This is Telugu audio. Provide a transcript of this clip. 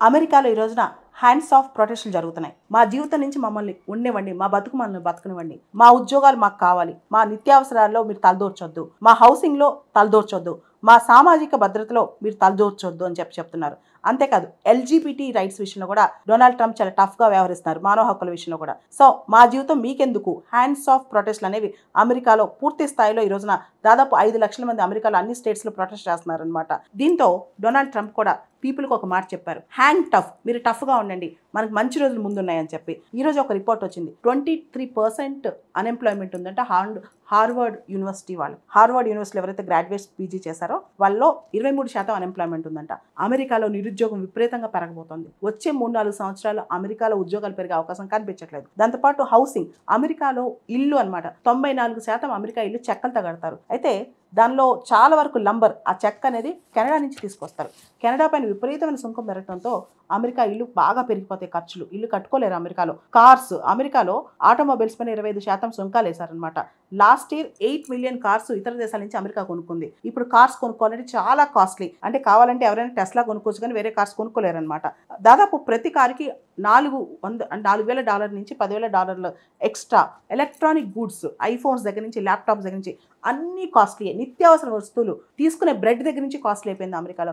అమెరికాలో ఈ రోజున హ్యాండ్స్ ఆఫ్ ప్రొటెస్టులు జరుగుతున్నాయి. మా జీవితం నుంచి మమ్మల్ని ఉండనివ్వండి, మా బతుకు మనల్ని బతకనివ్వండి, మా ఉద్యోగాలు మాకు కావాలి, మా నిత్యావసరాల్లో మీరు తలదూర్చొద్దు, మా హౌసింగ్లో తలదూర్చొద్దు, మా సామాజిక భద్రతలో మీరు తలదూర్చొద్దు అని చెప్తున్నారు. అంతేకాదు ఎల్జీబీటీ రైట్స్ విషయంలో కూడా డొనాల్డ్ ట్రంప్ చాలా టఫ్గా వ్యవహరిస్తున్నారు, మానవ హక్కుల విషయంలో కూడా. సో మా జీవితం మీకెందుకు హ్యాండ్స్ ఆఫ్ ప్రొటెస్ట్లు అనేవి అమెరికాలో పూర్తి స్థాయిలో ఈ రోజున దాదాపు 5 లక్షల మంది అమెరికాలో అన్ని స్టేట్స్లో ప్రొటెస్ట్ చేస్తున్నారు అనమాట. దీంతో డొనాల్డ్ ట్రంప్ కూడా పీపుల్కి ఒక మాట చెప్పారు, హ్యాంగ్ టఫ్, మీరు టఫ్గా ఉండండి, మనకు మంచి రోజులు ముందున్నాయని చెప్పి. ఈరోజు ఒక రిపోర్ట్ వచ్చింది, 23% అన్ఎంప్లాయ్మెంట్ ఉందంటే హార్వర్డ్ యూనివర్సిటీ వాళ్ళు. హార్వర్డ్ యూనివర్సిటీలో ఎవరైతే గ్రాడ్యుయేట్స్ పీజీ చేశారో వాళ్ళలో 23% అన్ఎంప్లాయ్మెంట్ ఉందంట. అమెరికాలో నిరుద్యోగం విపరీతంగా పెరగబోతోంది. వచ్చే 3-4 సంవత్సరాలు అమెరికాలో ఉద్యోగాలు పెరిగే అవకాశం కనిపించట్లేదు. దాంతోపాటు హౌసింగ్, అమెరికాలో ఇల్లు అనమాట 94% అమెరికా ఇల్లు చెక్కలతో కడతారు. అయితే దానిలో చాలా వరకు లంబర్, ఆ చెక్క అనేది కెనడా నుంచి తీసుకొస్తారు. కెనడా పైన విపరీతమైన సుంకం పెరగడంతో అమెరికా ఇల్లు బాగా పెరిగిపోతాయి ఖర్చులు, ఇల్లు కట్టుకోలేరు అమెరికాలో. కార్స్, అమెరికాలో ఆటోమొబైల్స్ పైన 25% సుంకాలు వేశారనమాట. లాస్ట్ ఇయర్ 8 మిలియన్ కార్స్ ఇతర దేశాల నుంచి అమెరికా కొనుక్కుంది. ఇప్పుడు కార్స్ కొనుక్కోవాలంటే చాలా కాస్ట్లీ, అంటే కావాలంటే ఎవరైనా టెస్లా కొనుక్కోవచ్చు కానీ వేరే కార్స్ కొనుక్కోలేరు అనమాట. దాదాపు ప్రతి కారుకి $4,000 నుంచి $10,000 ఎక్స్ట్రా. ఎలక్ట్రానిక్ గూడ్స్, ఐఫోన్స్ దగ్గర నుంచి ల్యాప్టాప్స్ దగ్గర నుంచి అన్ని కాస్ట్లీ. నిత్యావసర వస్తువులు, తీసుకునే బ్రెడ్ దగ్గర నుంచి కాస్ట్లీ అయిపోయింది అమెరికాలో.